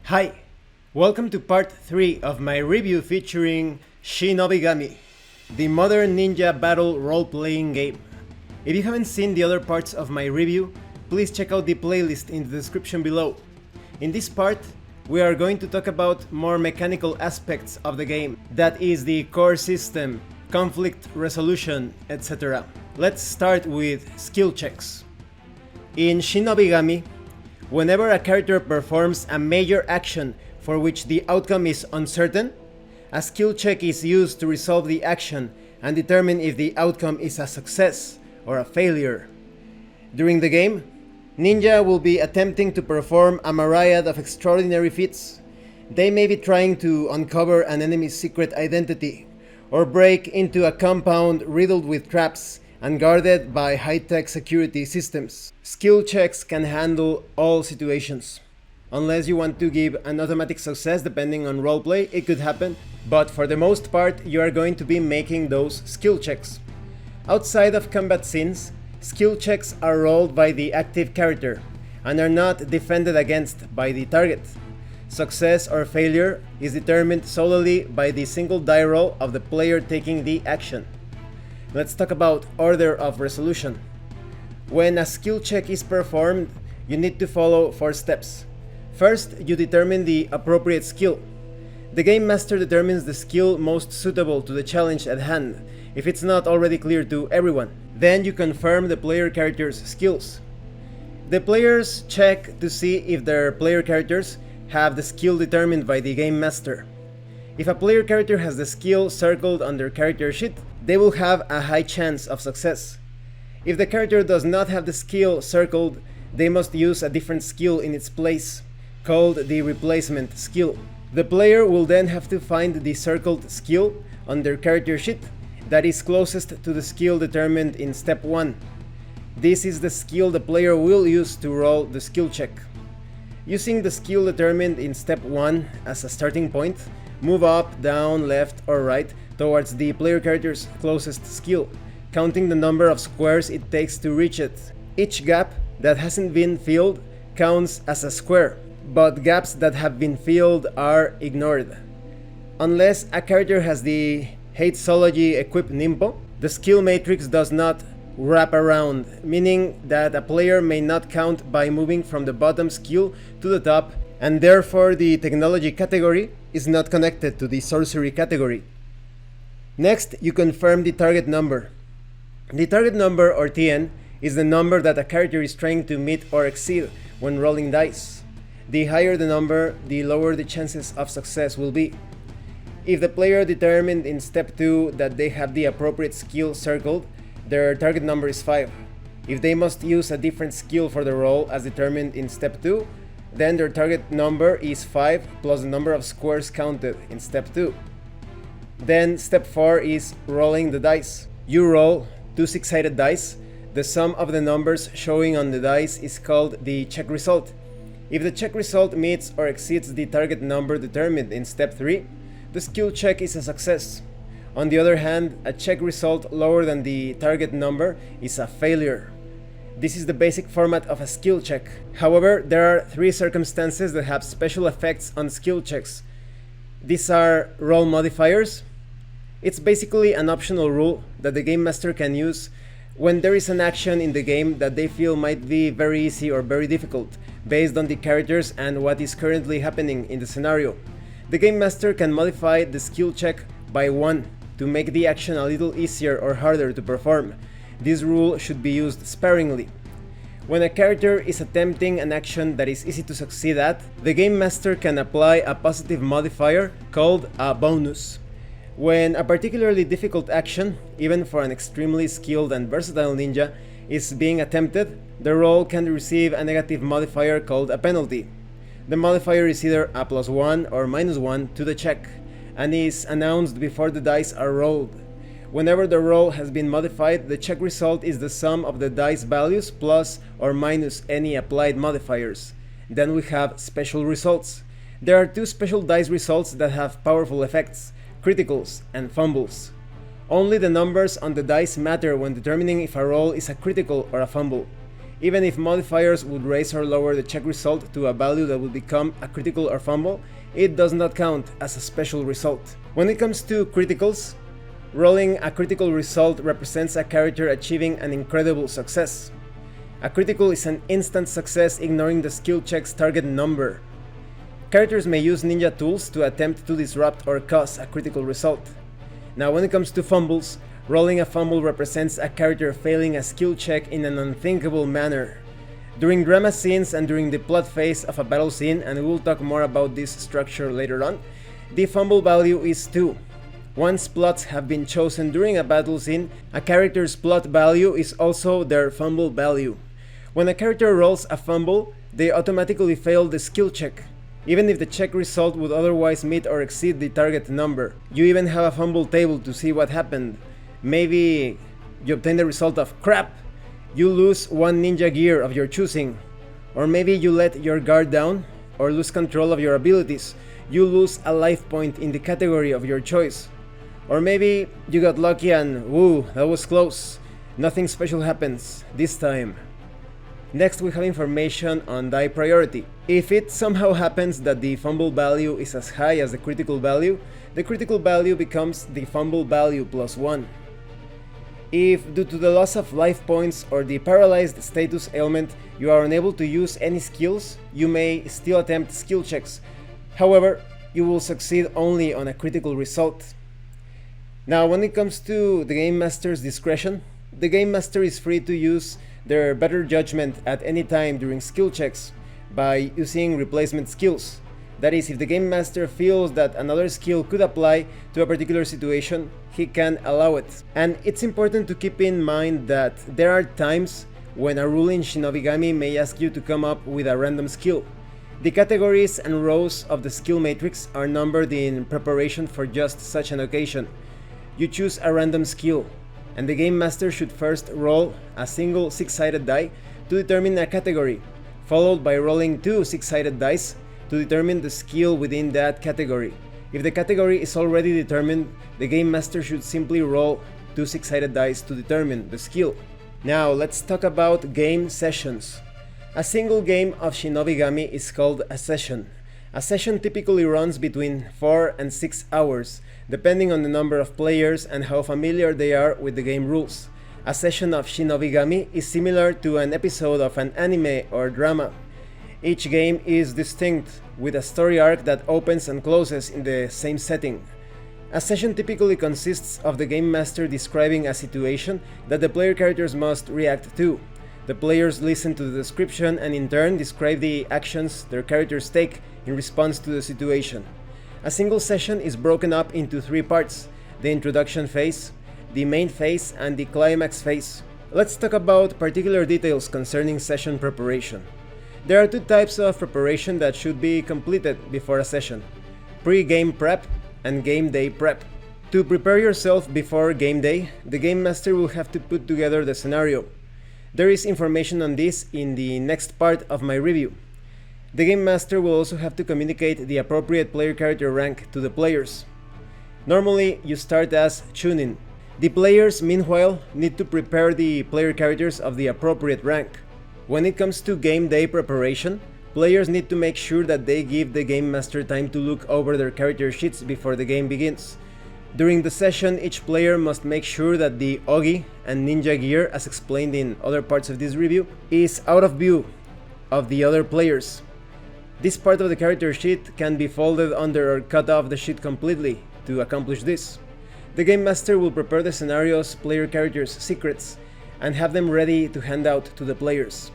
Hi, welcome to part 3 of my review featuring Shinobigami, the modern ninja battle role-playing game. If you haven't seen the other parts of my review, please check out the playlist in the description below. In this part, we are going to talk about more mechanical aspects of the game, that is the core system, conflict resolution, etc. Let's start with skill checks. In Shinobigami, whenever a character performs a major action for which the outcome is uncertain, a skill check is used to resolve the action and determine if the outcome is a success or a failure. During the game, ninja will be attempting to perform a myriad of extraordinary feats. They may be trying to uncover an enemy's secret identity, or break into a compound riddled with traps and guarded by high-tech security systems. Skill checks can handle all situations. Unless you want to give an automatic success depending on roleplay, it could happen, but for the most part you are going to be making those skill checks. Outside of combat scenes, skill checks are rolled by the active character and are not defended against by the target. Success or failure is determined solely by the single die roll of the player taking the action. Let's talk about order of resolution. When a skill check is performed, you need to follow 4 steps. First, you determine the appropriate skill. The game master determines the skill most suitable to the challenge at hand, if it's not already clear to everyone. Then you confirm the player character's skills. The players check to see if their player characters have the skill determined by the game master. If a player character has the skill circled on their character sheet, they will have a high chance of success. If the character does not have the skill circled, they must use a different skill in its place, called the replacement skill. The player will then have to find the circled skill on their character sheet that is closest to the skill determined in step 1. This is the skill the player will use to roll the skill check. Using the skill determined in step 1 as a starting point, move up, down, left, or right towards the player character's closest skill, counting the number of squares it takes to reach it. Each gap that hasn't been filled counts as a square, but gaps that have been filled are ignored. Unless a character has the Hatesology equipped Nimpo, the skill matrix does not wrap around, meaning that a player may not count by moving from the bottom skill to the top, and therefore the technology category is not connected to the sorcery category. Next, you confirm the target number. The target number, or TN, is the number that a character is trying to meet or exceed when rolling dice. The higher the number, the lower the chances of success will be. If the player determined in step 2 that they have the appropriate skill circled, their target number is 5. If they must use a different skill for the roll as determined in step 2, then their target number is 5 plus the number of squares counted in step 2. Then step 4 is rolling the dice. You roll 2 6-sided dice. The sum of the numbers showing on the dice is called the check result. If the check result meets or exceeds the target number determined in step 3, the skill check is a success. On the other hand, a check result lower than the target number is a failure. This is the basic format of a skill check. However, there are 3 circumstances that have special effects on skill checks. These are roll modifiers. It's basically an optional rule that the game master can use when there is an action in the game that they feel might be very easy or very difficult, based on the characters and what is currently happening in the scenario. The game master can modify the skill check by 1 to make the action a little easier or harder to perform. This rule should be used sparingly. When a character is attempting an action that is easy to succeed at, the game master can apply a positive modifier called a bonus. When a particularly difficult action, even for an extremely skilled and versatile ninja, is being attempted, the roll can receive a negative modifier called a penalty. The modifier is either a +1 or -1 to the check, and is announced before the dice are rolled. Whenever the roll has been modified, the check result is the sum of the dice values plus or minus any applied modifiers. Then we have special results. There are 2 special dice results that have powerful effects: criticals and fumbles. Only the numbers on the dice matter when determining if a roll is a critical or a fumble. Even if modifiers would raise or lower the check result to a value that would become a critical or fumble, it does not count as a special result. When it comes to criticals, rolling a critical result represents a character achieving an incredible success. A critical is an instant success ignoring the skill check's target number. Characters may use ninja tools to attempt to disrupt or cause a critical result. Now when it comes to fumbles, rolling a fumble represents a character failing a skill check in an unthinkable manner. During drama scenes and during the plot phase of a battle scene, and we will talk more about this structure later on, the fumble value is 2. Once plots have been chosen during a battle scene, a character's plot value is also their fumble value. When a character rolls a fumble, they automatically fail the skill check, even if the check result would otherwise meet or exceed the target number. You even have a fumble table to see what happened. Maybe you obtain the result of crap, you lose one ninja gear of your choosing, or maybe you let your guard down or lose control of your abilities, you lose a life point in the category of your choice. Or maybe you got lucky and woo, that was close, nothing special happens this time. Next we have information on die priority. If it somehow happens that the fumble value is as high as the critical value becomes the fumble value plus 1. If due to the loss of life points or the paralyzed status ailment you are unable to use any skills, you may still attempt skill checks. However, you will succeed only on a critical result. Now when it comes to the Game Master's discretion, the Game Master is free to use their better judgment at any time during skill checks by using replacement skills. That is, if the Game Master feels that another skill could apply to a particular situation, he can allow it. And it's important to keep in mind that there are times when a rule in Shinobigami may ask you to come up with a random skill. The categories and rows of the skill matrix are numbered in preparation for just such an occasion. You choose a random skill, and the Game Master should first roll a single 6-sided die to determine a category, followed by rolling 2 6-sided dice to determine the skill within that category. If the category is already determined, the Game Master should simply roll 2 6-sided dice to determine the skill. Now let's talk about game sessions. A single game of Shinobigami is called a session. A session typically runs between 4 and 6 hours, depending on the number of players and how familiar they are with the game rules. A session of Shinobigami is similar to an episode of an anime or drama. Each game is distinct, with a story arc that opens and closes in the same setting. A session typically consists of the Game Master describing a situation that the player characters must react to. The players listen to the description and in turn describe the actions their characters take in response to the situation. A single session is broken up into 3 parts: the introduction phase, the main phase, and the climax phase. Let's talk about particular details concerning session preparation. There are 2 types of preparation that should be completed before a session: pre-game prep and game day prep. To prepare yourself before game day, the Game Master will have to put together the scenario. There is information on this in the next part of my review. The Game Master will also have to communicate the appropriate player character rank to the players. Normally, you start as Chunin. The players, meanwhile, need to prepare the player characters of the appropriate rank. When it comes to game day preparation, players need to make sure that they give the Game Master time to look over their character sheets before the game begins. During the session, each player must make sure that the Ogi and Ninja gear, as explained in other parts of this review, is out of view of the other players. This part of the character sheet can be folded under or cut off the sheet completely to accomplish this. The Game Master will prepare the scenario's player characters' secrets and have them ready to hand out to the players.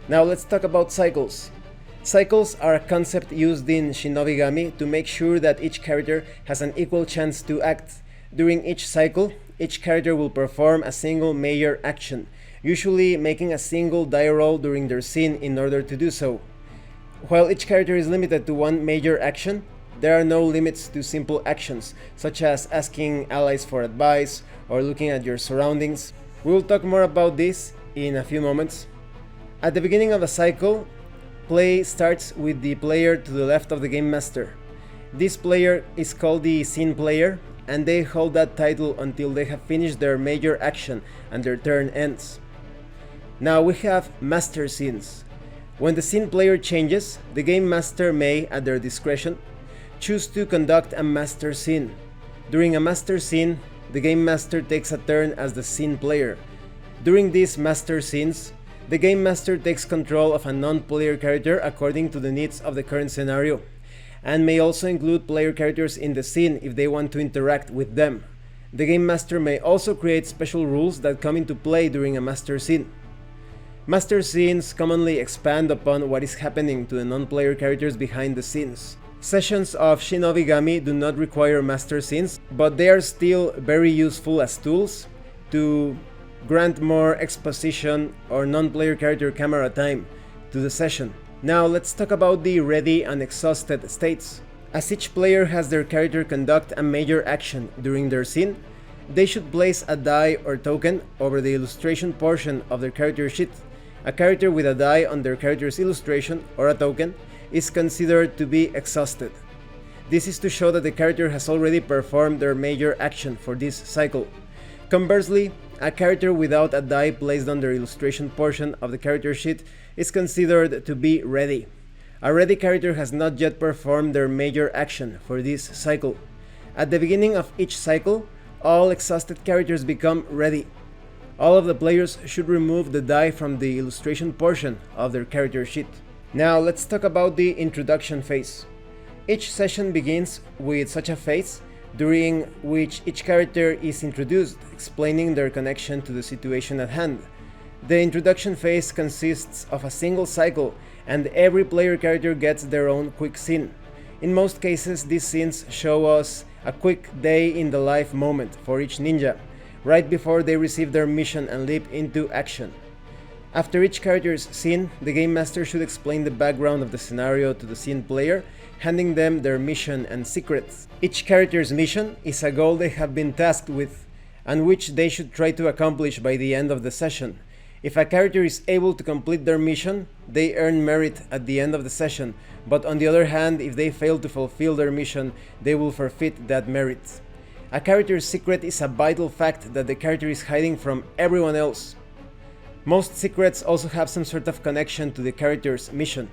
Now let's talk about cycles. Cycles are a concept used in Shinobigami to make sure that each character has an equal chance to act. During each cycle, each character will perform a single major action, usually making a single die roll during their scene in order to do so. While each character is limited to one major action, there are no limits to simple actions, such as asking allies for advice or looking at your surroundings. We will talk more about this in a few moments. At the beginning of a cycle, play starts with the player to the left of the Game Master. This player is called the scene player, and they hold that title until they have finished their major action and their turn ends. Now we have master scenes. When the scene player changes, the game master may, at their discretion, choose to conduct a master scene. During a master scene, the game master takes a turn as the scene player. During these master scenes, the game master takes control of a non-player character according to the needs of the current scenario, and may also include player characters in the scene if they want to interact with them. The game master may also create special rules that come into play during a master scene. Master scenes commonly expand upon what is happening to the non-player characters behind the scenes. Sessions of Shinobigami do not require master scenes, but they are still very useful as tools to grant more exposition or non-player character camera time to the session. Now let's talk about the ready and exhausted states. As each player has their character conduct a major action during their scene, they should place a die or token over the illustration portion of their character sheet. A character with a die on their character's illustration or a token is considered to be exhausted. This is to show that the character has already performed their major action for this cycle. Conversely, a character without a die placed on their illustration portion of the character sheet is considered to be ready. A ready character has not yet performed their major action for this cycle. At the beginning of each cycle, all exhausted characters become ready. All of the players should remove the die from the illustration portion of their character sheet. Now let's talk about the introduction phase. Each session begins with such a phase, during which each character is introduced, explaining their connection to the situation at hand. The introduction phase consists of a single cycle, and every player character gets their own quick scene. In most cases, these scenes show us a quick day in the life moment for each ninja, right before they receive their mission and leap into action. After each character's scene, the game master should explain the background of the scenario to the scene player, handing them their mission and secrets. Each character's mission is a goal they have been tasked with, and which they should try to accomplish by the end of the session. If a character is able to complete their mission, they earn merit at the end of the session, but on the other hand, if they fail to fulfill their mission, they will forfeit that merit. A character's secret is a vital fact that the character is hiding from everyone else. Most secrets also have some sort of connection to the character's mission.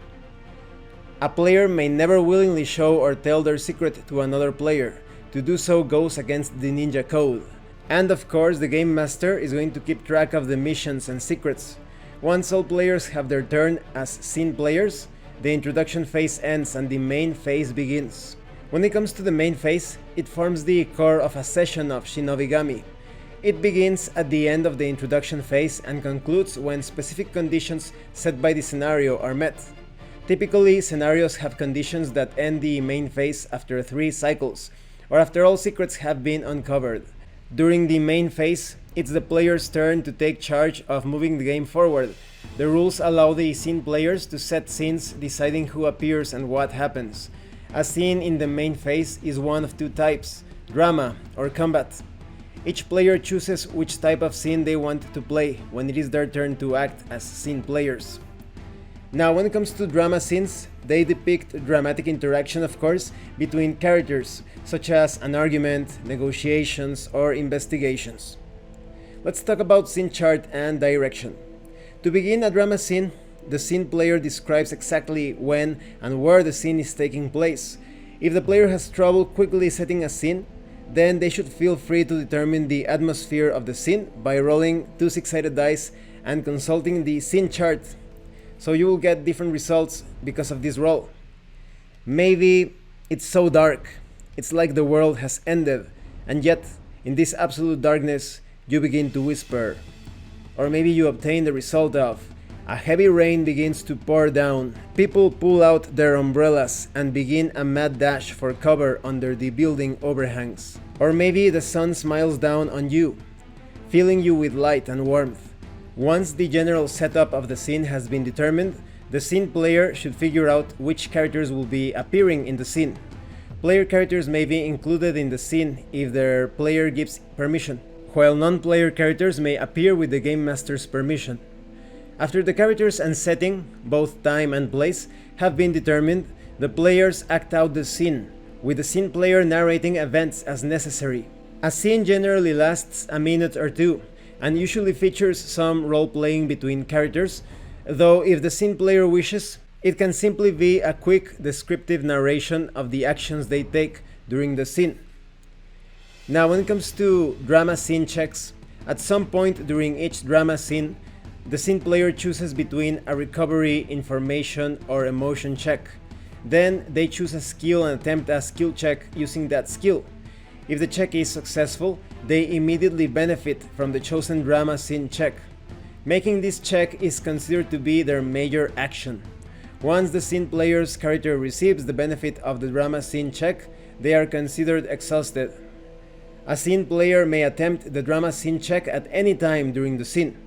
A player may never willingly show or tell their secret to another player. To do so goes against the ninja code. And of course, the game master is going to keep track of the missions and secrets. Once all players have their turn as scene players, the introduction phase ends and the main phase begins. When it comes to the main phase, it forms the core of a session of Shinobigami. It begins at the end of the introduction phase and concludes when specific conditions set by the scenario are met. Typically, scenarios have conditions that end the main phase after 3 cycles, or after all secrets have been uncovered. During the main phase, it's the player's turn to take charge of moving the game forward. The rules allow the scene players to set scenes deciding who appears and what happens. A scene in the main phase is one of 2 types, drama or combat. Each player chooses which type of scene they want to play when it is their turn to act as scene players. Now, when it comes to drama scenes, they depict dramatic interaction, of course, between characters, such as an argument, negotiations, or investigations. Let's talk about scene chart and direction. To begin a drama scene, the scene player describes exactly when and where the scene is taking place. If the player has trouble quickly setting a scene, then they should feel free to determine the atmosphere of the scene by rolling 2 6-sided dice and consulting the scene chart. So you will get different results because of this roll. Maybe it's so dark, it's like the world has ended, and yet in this absolute darkness you begin to whisper. Or maybe you obtain the result of a heavy rain begins to pour down. People pull out their umbrellas and begin a mad dash for cover under the building overhangs. Or maybe the sun smiles down on you, filling you with light and warmth. Once the general setup of the scene has been determined, the scene player should figure out which characters will be appearing in the scene. Player characters may be included in the scene if their player gives permission, while non-player characters may appear with the game master's permission. After the characters and setting, both time and place, have been determined, the players act out the scene, with the scene player narrating events as necessary. A scene generally lasts a minute or 2, and usually features some role-playing between characters, though if the scene player wishes, it can simply be a quick descriptive narration of the actions they take during the scene. Now, when it comes to drama scene checks, at some point during each drama scene, the scene player chooses between a recovery, information, or emotion check. Then they choose a skill and attempt a skill check using that skill. If the check is successful, they immediately benefit from the chosen drama scene check. Making this check is considered to be their major action. Once the scene player's character receives the benefit of the drama scene check, they are considered exhausted. A scene player may attempt the drama scene check at any time during the scene.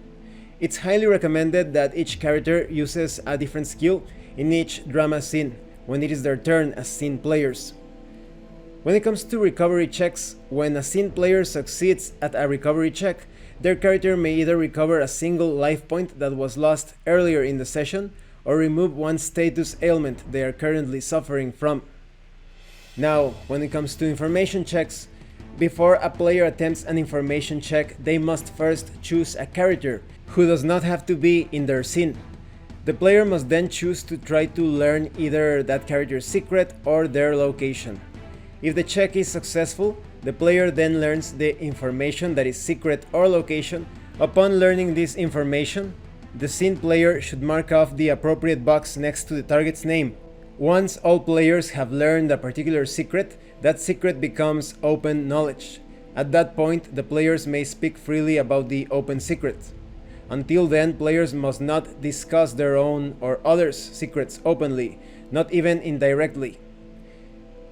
It's highly recommended that each character uses a different skill in each drama scene when it is their turn as scene players. When it comes to recovery checks, when a scene player succeeds at a recovery check, their character may either recover a single life point that was lost earlier in the session or remove one status ailment they are currently suffering from. Now, when it comes to information checks, before a player attempts an information check, they must first choose a character who does not have to be in their scene. The player must then choose to try to learn either that character's secret or their location. If the check is successful, the player then learns the information that is secret or location. Upon learning this information, the scene player should mark off the appropriate box next to the target's name. Once all players have learned a particular secret, that secret becomes open knowledge. At that point, the players may speak freely about the open secret. Until then, players must not discuss their own or others' secrets openly, not even indirectly.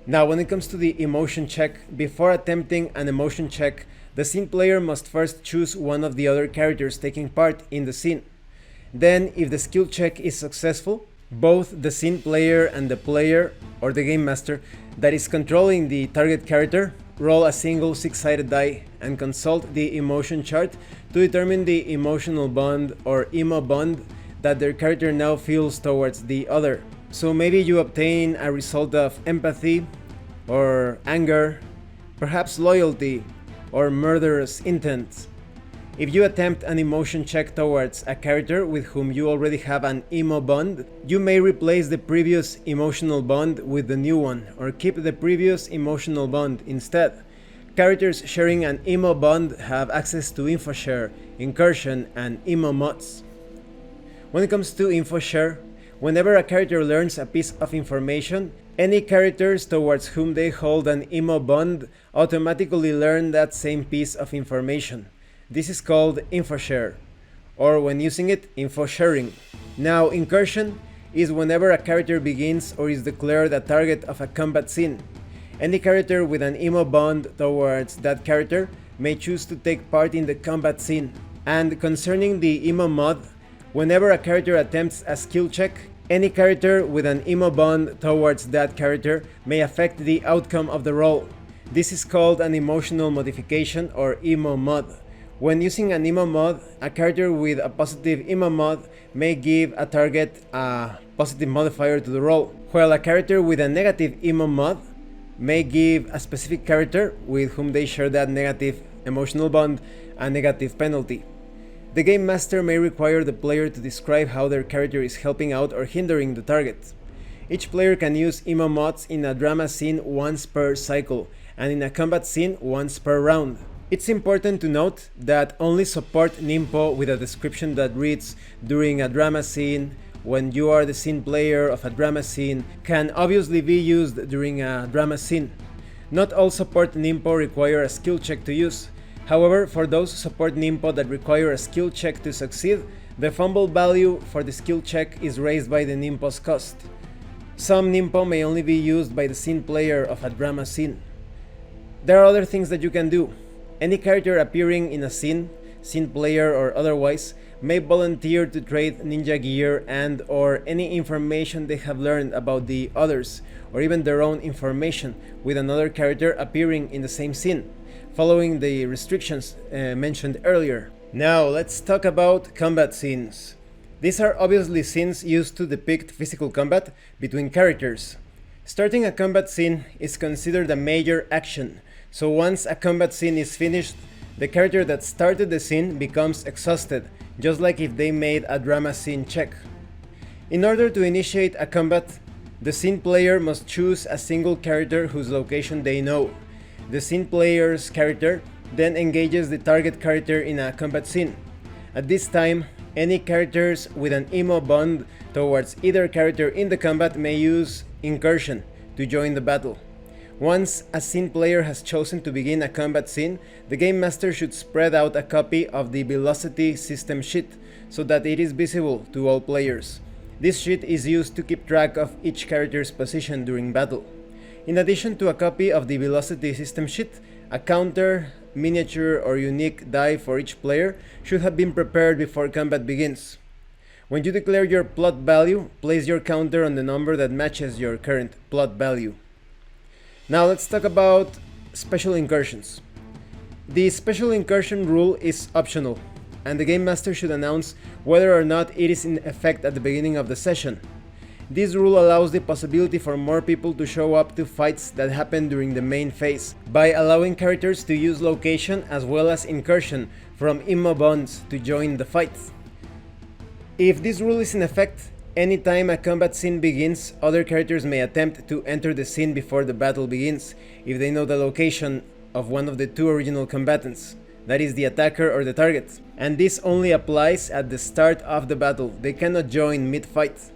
Now, when it comes to the emotion check, before attempting an emotion check, the scene player must first choose one of the other characters taking part in the scene. Then, if the skill check is successful, both the scene player and the player, or the game master, that is controlling the target character, roll a single 6-sided die and consult the emotion chart to determine the emotional bond or emo bond that their character now feels towards the other. So maybe you obtain a result of empathy, or anger, perhaps loyalty, or murderous intent. If you attempt an emotion check towards a character with whom you already have an emo bond, you may replace the previous emotional bond with the new one, or keep the previous emotional bond instead. Characters sharing an emo bond have access to InfoShare, Incursion, and emo mods. When it comes to InfoShare, whenever a character learns a piece of information, any characters towards whom they hold an emo bond automatically learn that same piece of information. This is called InfoShare, or when using it, InfoSharing. Now, Incursion is whenever a character begins or is declared a target of a combat scene. Any character with an emo bond towards that character may choose to take part in the combat scene. And concerning the emo mod, whenever a character attempts a skill check, any character with an emo bond towards that character may affect the outcome of the roll. This is called an emotional modification or emo mod. When using an emo mod, a character with a positive emo mod may give a target a positive modifier to the roll, while a character with a negative emo mod may give a specific character with whom they share that negative emotional bond a negative penalty. The game master may require the player to describe how their character is helping out or hindering the target. Each player can use emo mods in a drama scene once per cycle, and in a combat scene once per round. It's important to note that only support Nimpo with a description that reads during a drama scene, when you are the scene player of a drama scene, can obviously be used during a drama scene. Not all support Nimpo require a skill check to use. However, for those support Nimpo that require a skill check to succeed, the fumble value for the skill check is raised by the Nimpo's cost. Some Nimpo may only be used by the scene player of a drama scene. There are other things that you can do. Any character appearing in a scene player or otherwise, may volunteer to trade ninja gear and or any information they have learned about the others, or even their own information with another character appearing in the same scene, following the restrictions mentioned earlier. Now let's talk about combat scenes. These are obviously scenes used to depict physical combat between characters. Starting a combat scene is considered a major action. So once a combat scene is finished, The character that started the scene becomes exhausted, just like if they made a drama scene check. In order to initiate a combat, the scene player must choose a single character whose location they know. The scene player's character then engages the target character in a combat scene. At this time, any characters with an emo bond towards either character in the combat may use incursion to join the battle. Once a scene player has chosen to begin a combat scene, the game master should spread out a copy of the velocity system sheet so that it is visible to all players. This sheet is used to keep track of each character's position during battle. In addition to a copy of the velocity system sheet, a counter, miniature, or unique die for each player should have been prepared before combat begins. When you declare your plot value, place your counter on the number that matches your current plot value. Now let's talk about special incursions. The special incursion rule is optional, and the game master should announce whether or not it is in effect at the beginning of the session. This rule allows the possibility for more people to show up to fights that happen during the main phase, by allowing characters to use location as well as incursion from emo bonds to join the fight. If this rule is in effect, anytime a combat scene begins, other characters may attempt to enter the scene before the battle begins, if they know the location of one of the two original combatants, that is the attacker or the target. And this only applies at the start of the battle. They cannot join mid-fight.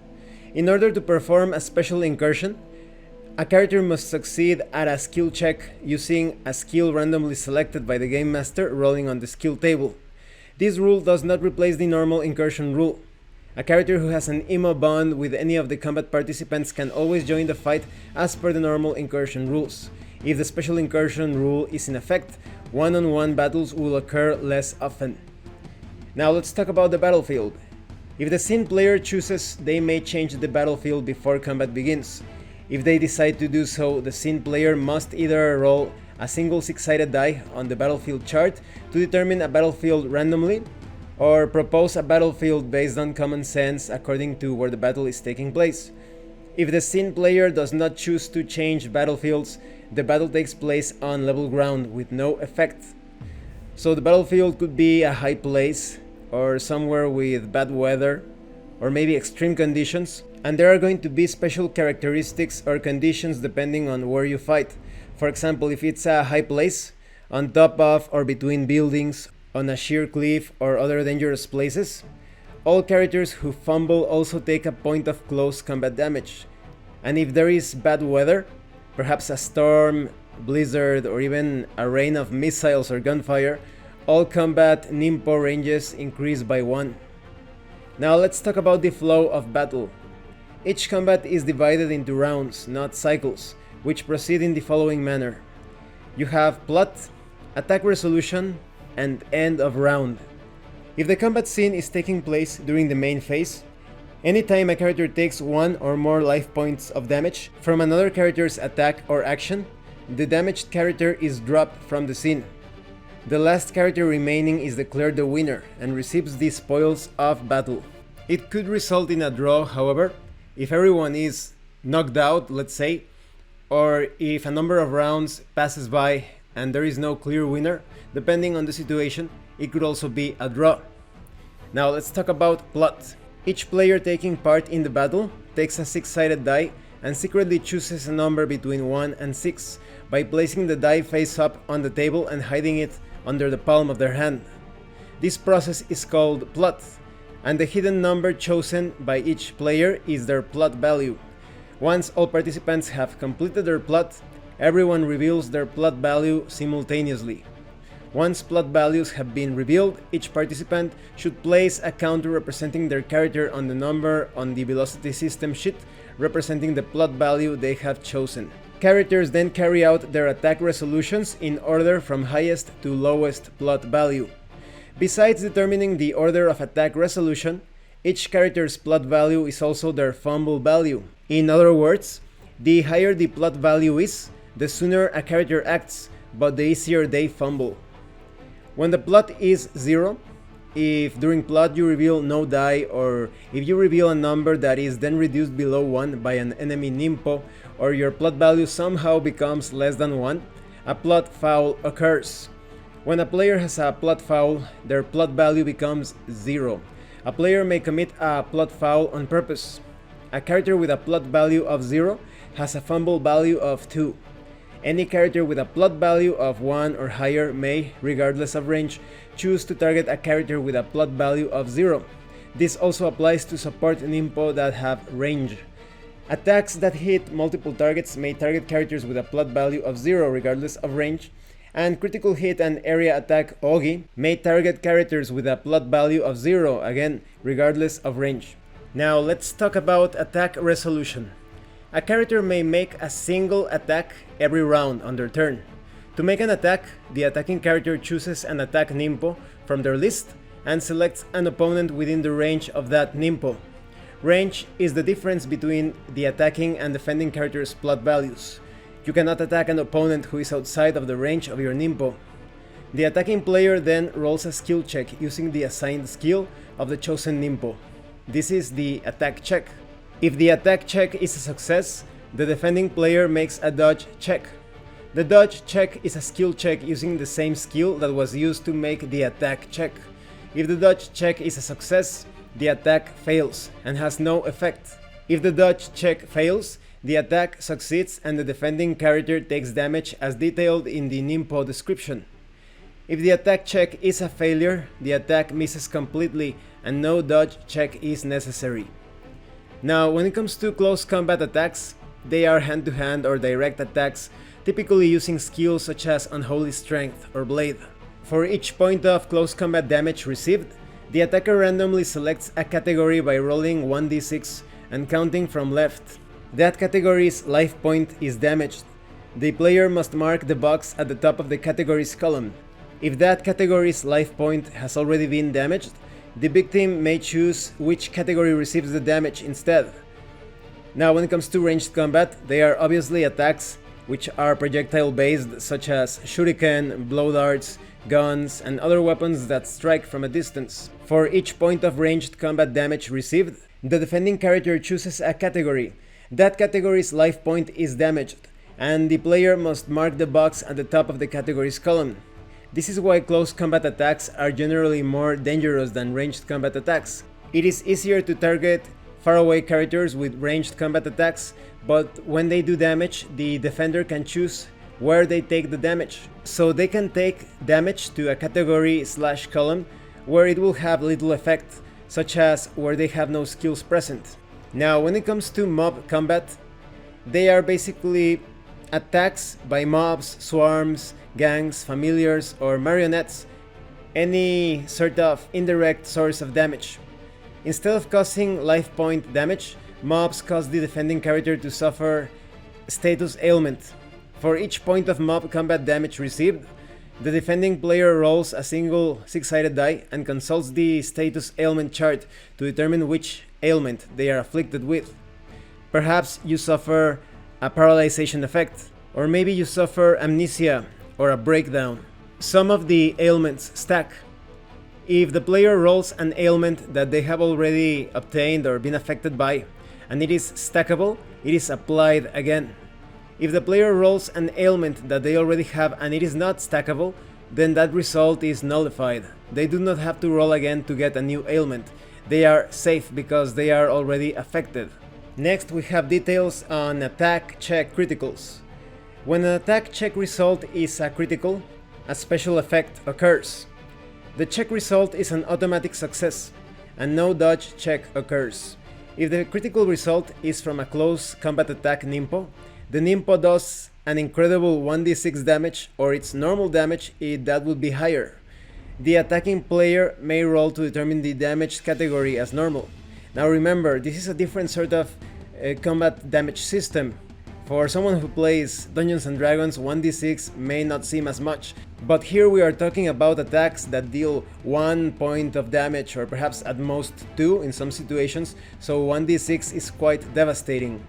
In order to perform a special incursion, a character must succeed at a skill check using a skill randomly selected by the game master rolling on the skill table. This rule does not replace the normal incursion rule. A character who has an emo bond with any of the combat participants can always join the fight as per the normal incursion rules. If the special incursion rule is in effect, one-on-one battles will occur less often. Now let's talk about the battlefield. If the scene player chooses, they may change the battlefield before combat begins. If they decide to do so, the scene player must either roll a single 6-sided die on the battlefield chart to determine a battlefield randomly, or propose a battlefield based on common sense according to where the battle is taking place. If the scene player does not choose to change battlefields, the battle takes place on level ground with no effect. So the battlefield could be a high place, or somewhere with bad weather, or maybe extreme conditions, and there are going to be special characteristics or conditions depending on where you fight. For example, if it's a high place, on top of or between buildings, on a sheer cliff, or other dangerous places, all characters who fumble also take a point of close combat damage. And if there is bad weather, perhaps a storm, blizzard, or even a rain of missiles or gunfire, all combat Nimpo ranges increase by 1. Now let's talk about the flow of battle. Each combat is divided into rounds, not cycles, which proceed in the following manner. You have plot, attack resolution, and end of round. If the combat scene is taking place during the main phase, anytime a character takes 1 or more life points of damage from another character's attack or action, the damaged character is dropped from the scene. The last character remaining is declared the winner and receives the spoils of battle. It could result in a draw, however, if everyone is knocked out, let's say, or if a number of rounds passes by and there is no clear winner. Depending on the situation, it could also be a draw. Now let's talk about plot. Each player taking part in the battle takes a 6-sided die and secretly chooses a number between 1 and 6 by placing the die face up on the table and hiding it under the palm of their hand. This process is called plot, and the hidden number chosen by each player is their plot value. Once all participants have completed their plot, everyone reveals their plot value simultaneously. Once plot values have been revealed, each participant should place a counter representing their character on the number on the velocity system sheet representing the plot value they have chosen. Characters then carry out their attack resolutions in order from highest to lowest plot value. Besides determining the order of attack resolution, each character's plot value is also their fumble value. In other words, the higher the plot value is, the sooner a character acts, but the easier they fumble. When the plot is 0, if during plot you reveal no die, or if you reveal a number that is then reduced below 1 by an enemy Nimpo, or your plot value somehow becomes less than 1, a plot foul occurs. When a player has a plot foul, their plot value becomes 0. A player may commit a plot foul on purpose. A character with a plot value of 0 has a fumble value of 2. Any character with a plot value of 1 or higher may, regardless of range, choose to target a character with a plot value of 0. This also applies to support Nimpo that have range. Attacks that hit multiple targets may target characters with a plot value of 0 regardless of range, and critical hit and area attack Ogi may target characters with a plot value of 0, again regardless of range. Now let's talk about attack resolution. A character may make a single attack every round on their turn. To make an attack, the attacking character chooses an attack Nimpo from their list and selects an opponent within the range of that Nimpo. Range is the difference between the attacking and defending character's plot values. You cannot attack an opponent who is outside of the range of your Nimpo. The attacking player then rolls a skill check using the assigned skill of the chosen Nimpo. This is the attack check. If the attack check is a success, the defending player makes a dodge check. The dodge check is a skill check using the same skill that was used to make the attack check. If the dodge check is a success, the attack fails and has no effect. If the dodge check fails, the attack succeeds and the defending character takes damage as detailed in the Nimpo description. If the attack check is a failure, the attack misses completely and no dodge check is necessary. Now, when it comes to close combat attacks, they are hand-to-hand or direct attacks, typically using skills such as Unholy Strength or Blade. For each point of close combat damage received, the attacker randomly selects a category by rolling 1d6 and counting from left. That category's life point is damaged. The player must mark the box at the top of the category's column. If that category's life point has already been damaged, the victim may choose which category receives the damage instead. Now, when it comes to ranged combat, they are obviously attacks which are projectile based, such as shuriken, blow darts, guns, and other weapons that strike from a distance. For each point of ranged combat damage received, the defending character chooses a category. That category's life point is damaged, and the player must mark the box at the top of the category's column. This is why close combat attacks are generally more dangerous than ranged combat attacks. It is easier to target faraway characters with ranged combat attacks, but when they do damage, the defender can choose where they take the damage. So they can take damage to a category/column where it will have little effect, such as where they have no skills present. Now, when it comes to mob combat, they are basically attacks by mobs, swarms, gangs, familiars, or marionettes, any sort of indirect source of damage. Instead of causing life point damage, mobs cause the defending character to suffer status ailment. For each point of mob combat damage received, the defending player rolls a single 6-sided die and consults the status ailment chart to determine which ailment they are afflicted with. Perhaps you suffer a paralyzation effect, or maybe you suffer amnesia or a breakdown. Some of the ailments stack. If the player rolls an ailment that they have already obtained or been affected by, and it is stackable, it is applied again. If the player rolls an ailment that they already have and it is not stackable, then that result is nullified. They do not have to roll again to get a new ailment. They are safe because they are already affected. Next, we have details on attack check criticals. When an attack check result is a critical, a special effect occurs. The check result is an automatic success, and no dodge check occurs. If the critical result is from a close combat attack Nimpo, the Nimpo does an incredible 1d6 damage, or its normal damage if that would be higher. The attacking player may roll to determine the damage category as normal. Now remember, this is a different sort of combat damage system. For someone who plays Dungeons & Dragons, 1d6 may not seem as much, but here we are talking about attacks that deal 1 point of damage, or perhaps at most 2 in some situations, so 1d6 is quite devastating.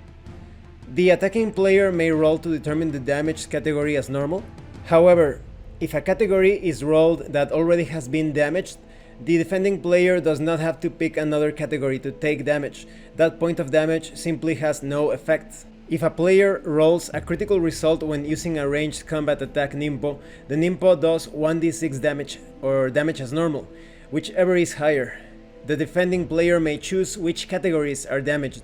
The attacking player may roll to determine the damage category as normal. However, if a category is rolled that already has been damaged, the defending player does not have to pick another category to take damage. That point of damage simply has no effect. If a player rolls a critical result when using a ranged combat attack Nimpo, the Nimpo does 1d6 damage, or damage as normal, whichever is higher. The defending player may choose which categories are damaged.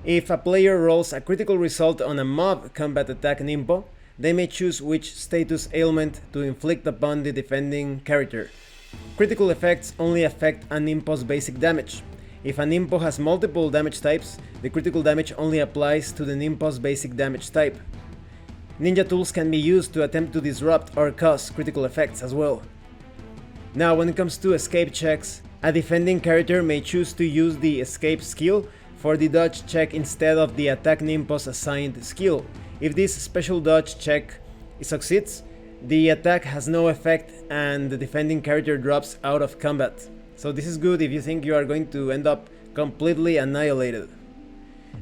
If a player rolls a critical result on a mob combat attack Nimpo, they may choose which status ailment to inflict upon the defending character. Critical effects only affect a Nimpo's basic damage. If a Nimpo has multiple damage types, the critical damage only applies to the Nimpo's basic damage type. Ninja tools can be used to attempt to disrupt or cause critical effects as well. Now, when it comes to escape checks, a defending character may choose to use the escape skill for the dodge check instead of the attack Nimpo's assigned skill. If this special dodge check succeeds, the attack has no effect and the defending character drops out of combat. So this is good if you think you are going to end up completely annihilated.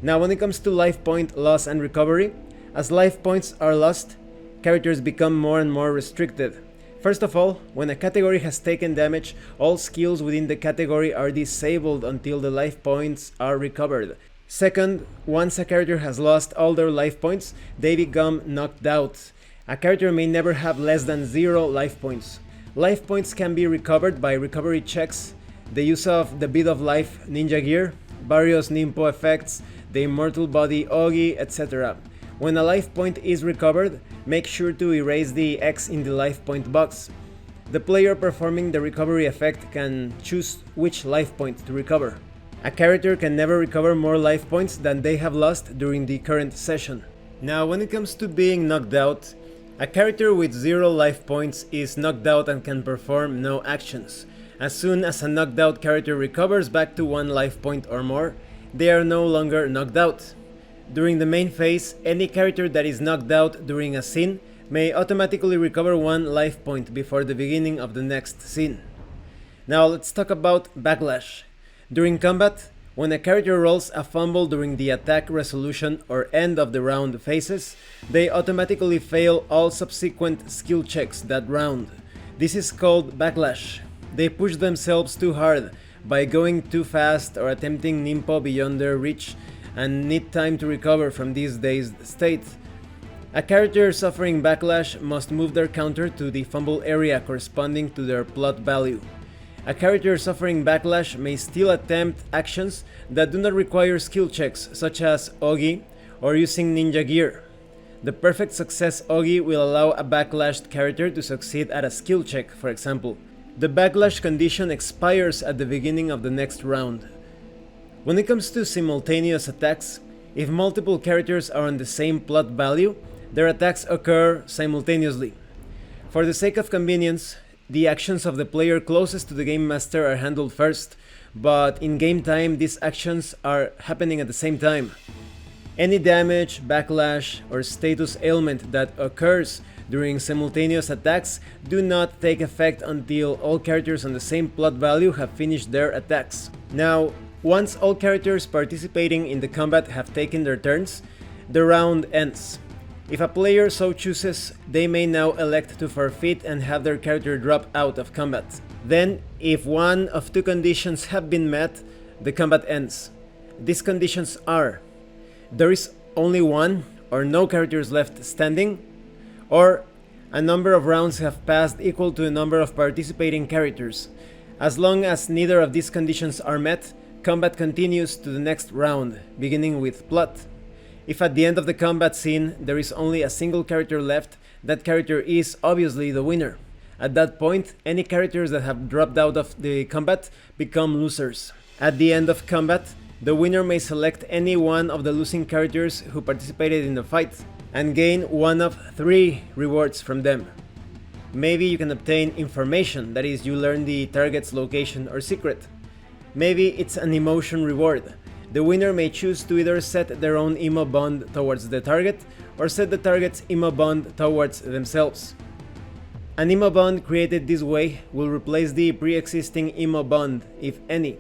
Now, when it comes to life point loss and recovery, as life points are lost, characters become more and more restricted. First of all, when a category has taken damage, all skills within the category are disabled until the life points are recovered. Second, once a character has lost all their life points, they become knocked out. A character may never have less than 0 life points. Life points can be recovered by recovery checks, the use of the Beat of Life ninja gear, various Nimpo effects, the Immortal Body Ogi, etc. When a life point is recovered, make sure to erase the X in the life point box. The player performing the recovery effect can choose which life point to recover. A character can never recover more life points than they have lost during the current session. Now, when it comes to being knocked out, a character with 0 life points is knocked out and can perform no actions. As soon as a knocked out character recovers back to 1 life point or more, they are no longer knocked out. During the main phase, any character that is knocked out during a scene may automatically recover 1 life point before the beginning of the next scene. Now let's talk about Backlash. During combat, when a character rolls a fumble during the attack resolution or end of the round phases, they automatically fail all subsequent skill checks that round. This is called Backlash. They push themselves too hard by going too fast or attempting Nimpo beyond their reach and need time to recover from this dazed state. A character suffering Backlash must move their counter to the fumble area corresponding to their plot value. A character suffering Backlash may still attempt actions that do not require skill checks, such as Ogi or using ninja gear. The perfect success Ogi will allow a backlashed character to succeed at a skill check, for example. The backlash condition expires at the beginning of the next round. When it comes to simultaneous attacks, if multiple characters are on the same plot value, their attacks occur simultaneously. For the sake of convenience, the actions of the player closest to the game master are handled first, but in game time these actions are happening at the same time. Any damage, backlash, or status ailment that occurs during simultaneous attacks do not take effect until all characters on the same plot value have finished their attacks. Now, once all characters participating in the combat have taken their turns, the round ends. If a player so chooses, they may now elect to forfeit and have their character drop out of combat. Then, if one of 2 conditions have been met, the combat ends. These conditions are: there is only 1 or no characters left standing, or a number of rounds have passed equal to the number of participating characters. As long as neither of these conditions are met, combat continues to the next round, beginning with plot. If at the end of the combat scene there is only a single character left, that character is obviously the winner. At that point, any characters that have dropped out of the combat become losers. At the end of combat, the winner may select any one of the losing characters who participated in the fight and gain one of 3 rewards from them. Maybe you can obtain information, that is, you learn the target's location or secret. Maybe it's an emotion reward. The winner may choose to either set their own emo bond towards the target or set the target's emo bond towards themselves. An emo bond created this way will replace the pre-existing emo bond, if any.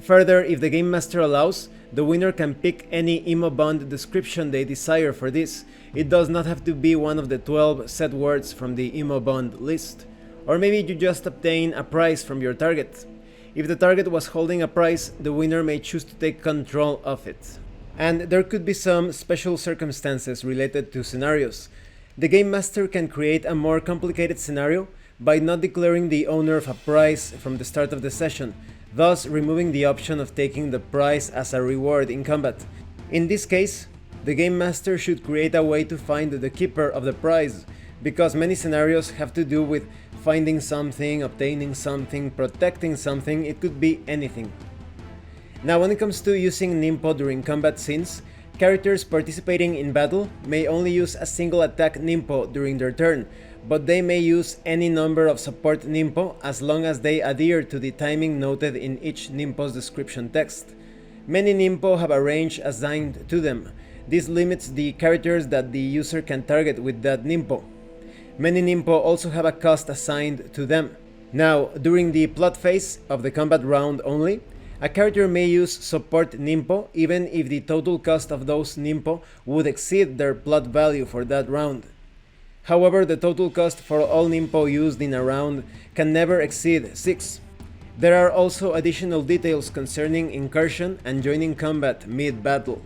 Further, if the game master allows, the winner can pick any emo bond description they desire for this. It does not have to be one of the 12 set words from the emo bond list. Or maybe you just obtain a prize from your target. If the target was holding a prize, the winner may choose to take control of it. And there could be some special circumstances related to scenarios. The game master can create a more complicated scenario by not declaring the owner of a prize from the start of the session, thus removing the option of taking the prize as a reward in combat. In this case, the game master should create a way to find the keeper of the prize, because many scenarios have to do with finding something, obtaining something, protecting something. It could be anything. Now, when it comes to using Nimpo during combat scenes, characters participating in battle may only use a single attack Nimpo during their turn, but they may use any number of support Nimpo as long as they adhere to the timing noted in each Nimpo's description text. Many Nimpo have a range assigned to them. This limits the characters that the user can target with that Nimpo. Many Nimpo also have a cost assigned to them. Now, during the plot phase of the combat round only, a character may use support Nimpo even if the total cost of those Nimpo would exceed their plot value for that round. However, the total cost for all Nimpo used in a round can never exceed 6. There are also additional details concerning incursion and joining combat mid-battle.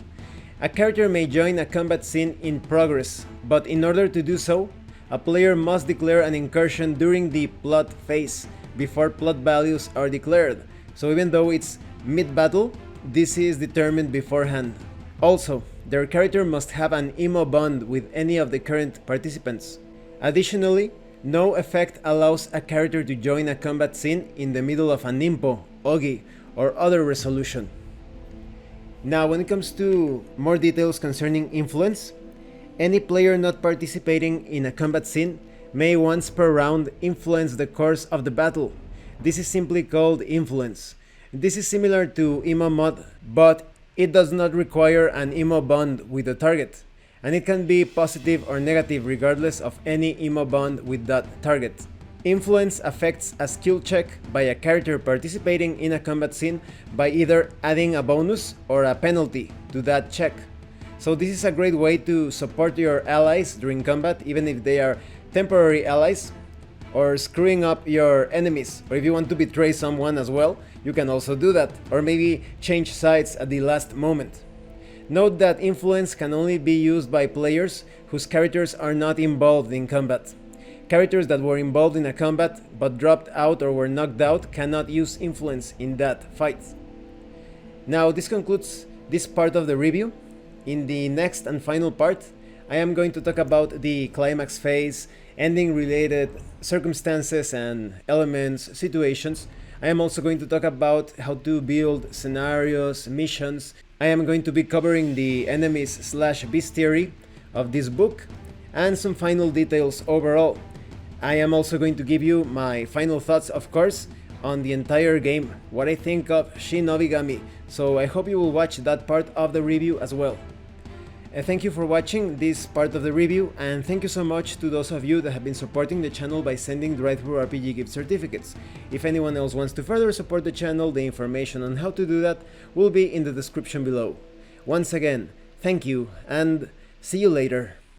A character may join a combat scene in progress, but in order to do so, a player must declare an incursion during the plot phase before plot values are declared. So even though it's mid-battle, this is determined beforehand. Also, their character must have an emo bond with any of the current participants. Additionally, no effect allows a character to join a combat scene in the middle of a Nimpo, Ogi, or other resolution. Now, when it comes to more details concerning influence, any player not participating in a combat scene may once per round influence the course of the battle. This is simply called influence. This is similar to emo mod, but it does not require an emo bond with the target, and it can be positive or negative regardless of any emo bond with that target. Influence affects a skill check by a character participating in a combat scene by either adding a bonus or a penalty to that check. So this is a great way to support your allies during combat, even if they are temporary allies, or screwing up your enemies, or if you want to betray someone as well, you can also do that, or maybe change sides at the last moment. Note that influence can only be used by players whose characters are not involved in combat. Characters that were involved in a combat but dropped out or were knocked out cannot use influence in that fight. Now, this concludes this part of the review. In the next and final part, I am going to talk about the climax phase, ending related circumstances and elements, situations. I am also going to talk about how to build scenarios, missions. I am going to be covering the enemies/bestiary of this book and some final details overall. I am also going to give you my final thoughts, of course, on the entire game, what I think of Shinobigami, so I hope you will watch that part of the review as well. Thank you for watching this part of the review, and thank you so much to those of you that have been supporting the channel by sending drive-thru RPG gift certificates. If anyone else wants to further support the channel, the information on how to do that will be in the description below. Once again, thank you, and see you later.